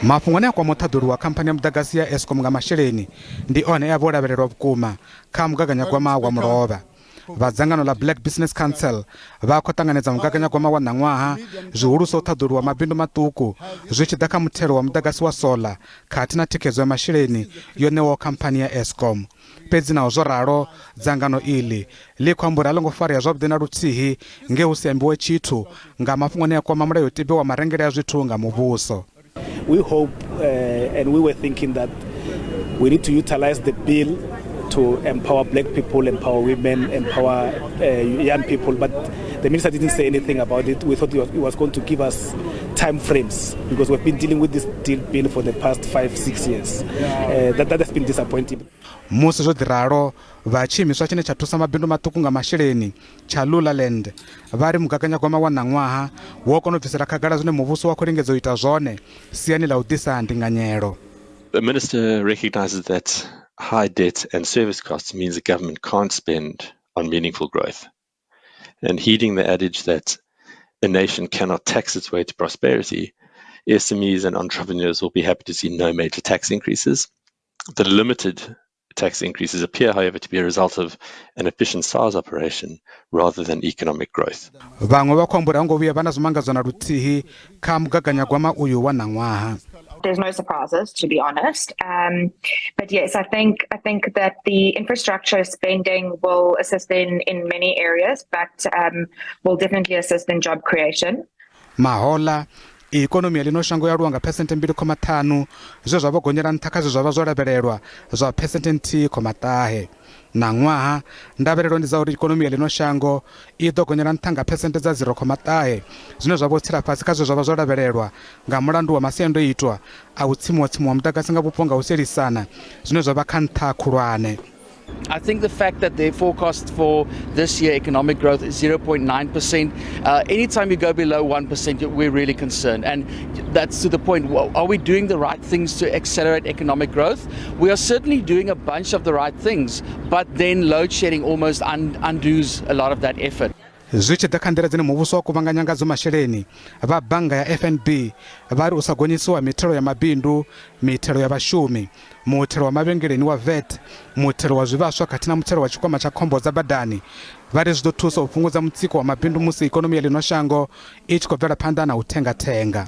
Mafhungo a kwamothaḓulu wa khamphani ya mudagasi ya Eskom nga masheleni ndi one a vho lavhelelwa vhukuma kha mugaganyagwama wa mulovha. Vhadzangano la Black Business Council vha khou ṱanganedza mugaganyagwama wa ṋaṅwaha zwihulusa u ṱhaḓuliwa mabindu maṱuku zwi tshi ḓa kha muthelo wa mudagasi wa solar khathihi na thikhedzo ya masheleni yo ṋewaho khamphani ya Eskom. Fhedzi naho zwo ralo, dzangano iḽi ḽi khou amba uri a ḽo ngo farea zwavhuḓi na luthihi nge hu si ambiwe tshithu nga mafhungo ane a kwama mulayotibe wa marengele a zwithu nga muvhuso. We hope and we were thinking that we need to utilize the bill to empower black people, empower women, empower young people, but the minister didn't say anything about it. We thought he was going to give us time frames because we've been dealing with this bill for the past 5-6 years. That has been disappointing. Musi zwo ḓiralo vha tshiimiswa tshine tsha thusa mabindu maṱuku nga masheleni tsha Land vha ri mugaganyagwama wa ṋaṅwaha wo kona u bvisela khagala zwine muvhuso wa khou lingedza u ita zwone siani ḽa u ḓisa ndinganyelo. The minister recognizes that high debt and service costs means the government can't spend on meaningful growth. And heeding the adage that a nation cannot tax its way to prosperity, SMEs and entrepreneurs will be happy to see no major tax increases. The limited tax increases appear, however, to be a result of an efficient SARS operation rather than economic growth. Vhanwe vha khou amba uri a ngo vhuya vha na zwimangadzo na luthihi kha mugaganyagwama uyu wa ṋaṅwaha. There's no surprises, to be honest. But yes, I think that the infrastructure spending will assist in many areas, but will definitely assist in job creation. Mahola ikonomi ya lino shango ya luwa nga percent 2.5 zwe zwa vhogonyela nṱha kha zwe zwa vha zwo lavhelelwa zwa percent 0.3. Ṋaṅwaha ndavhelelo ndi dza uri ikonomi ya lino shango i ḓo gonyela nṱha nga percent dza 0.3 zwine zwa vho tsira fhasi kha zwe zwa vha zwo lavhelelwa nga mulandu wa masiandoitwa a u tsimiwa-tsimiwa mudagasi nga vhupo nga u sielisana zwine zwa vha kha nṱha khulwane. I think the fact that their forecast for this year economic growth is 0.9%, anytime you go below 1%, we're really concerned. And that's to the point, are we doing the right things to accelerate economic growth? We are certainly doing a bunch of the right things, but then load shedding almost undoes a lot of that effort. Zwi tshi ḓa kha nḓila dzine muvhuso wa kuvhanganya ngadzo masheleni, vha bannga ya FNB vha ri u sa gonyisiwa mithelo ya mabindu, mithelo ya vhashumi, muthelo wa mavhengeleni wa VAT, muthelo wa zwivhaswa khathihi na muthelo wa tshikwama tsha khombo dza badani, vha ri zwi ḓo thusa u fhungudza mutsiko wa mabindu musi ikonomi ya lino shango i tshi khou bvela phanḓa na u thengathenga.